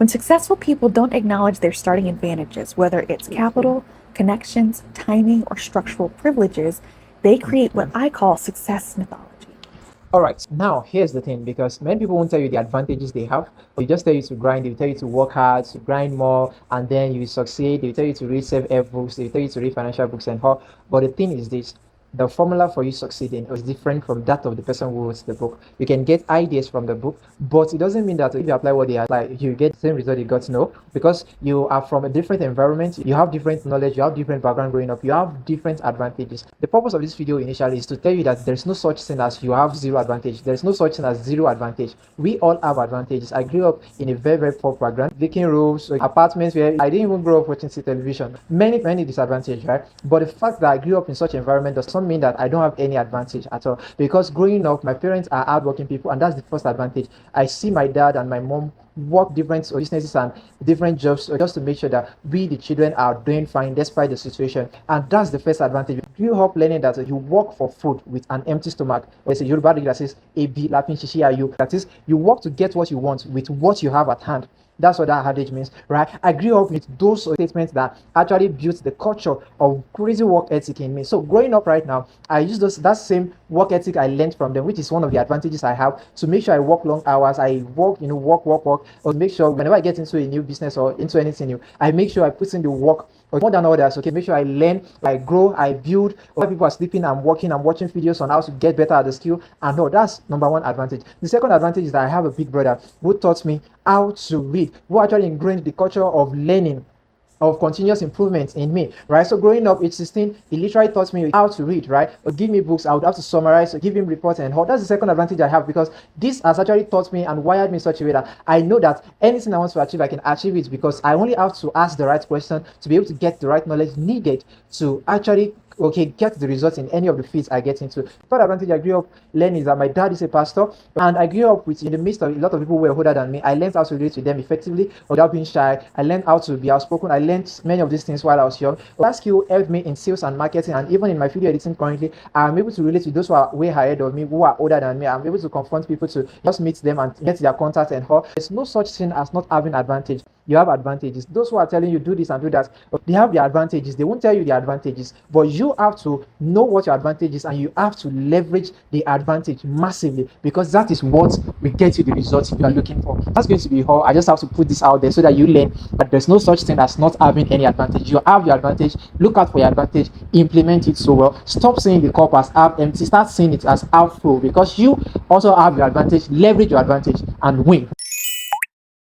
When successful people don't acknowledge their starting advantages, whether it's capital, connections, timing, or structural privileges, they create what I call success mythology. All right, now here's the thing, because many people won't tell you the advantages they have. They just tell you to grind, they tell you to work hard, to grind more, and then you succeed. They tell you to read self-help books, they tell you to read financial books and all. But the thing is this: the formula for you succeeding is different from that of the person who wrote the book. You can get ideas from the book, but it doesn't mean that if you apply what they apply, you get the same result you got. No, because you are from a different environment, you have different knowledge, you have different background growing up, you have different advantages. The purpose of this video initially is to tell you that there's no such thing as you have zero advantage. There's no such thing as zero advantage. We all have advantages. I grew up in a very poor background, vacant rooms, apartments where I didn't even grow up watching television. Many disadvantages, right? But the fact that I grew up in such environment does not mean that I don't have any advantage at all, because growing up my parents are hardworking people, and that's the first advantage. I see my dad and my mom work different businesses and different jobs just to make sure that we the children are doing fine despite the situation, and that's the first advantage. You grew up learning that you work for food with an empty stomach. There's a Yoruba that says "Ebi lapin shishi ayu," that is, you work to get what you want with what you have at hand. That's what that adage means, right? I grew up with those statements that actually built the culture of crazy work ethic in me. So growing up right now, I use that same work ethic I learned from them, which is one of the advantages I have, to make sure I work long hours. I work, work, or make sure whenever I get into a new business or into anything new, I make sure I put in the work. Or more than others, okay, make sure I learn, I grow, I build. While people are sleeping, I'm working, I'm watching videos on how to get better at the skill. And no, that's number one advantage. The second advantage is that I have a big brother who taught me how to read, who actually ingrained the culture of learning, of continuous improvement in me, right? So growing up age 16, he literally taught me how to read, right? Or give me books, I would have to summarize, or give him reports and all. That's the second advantage I have, because this has actually taught me and wired me in such a way that I know that anything I want to achieve, I can achieve it, because I only have to ask the right question to be able to get the right knowledge needed to actually get the results in any of the fields I get into. Third advantage I grew up learning is that my dad is a pastor, and I grew up in the midst of a lot of people who were older than me. I learned how to relate to them effectively without being shy. I learned how to be outspoken. I learned many of these things while I was young. That skill helped me in sales and marketing, and even in my video editing currently, I'm able to relate to those who are way ahead of me, who are older than me. I'm able to confront people, to just meet them and get their contact and all. There's no such thing as not having advantage. You have advantages. Those who are telling you do this and do that, they have the advantages. They won't tell you the advantages, but you have to know what your advantage is, and you have to leverage the advantage massively, because that is what will get you the results you are looking for. That's going to be all. I just have to put this out there so that you learn that there's no such thing as not having any advantage. You have your advantage. Look out for your advantage. Implement it so well. Stop seeing the cup as half empty. Start seeing it as half full, because you also have your advantage. Leverage your advantage and win.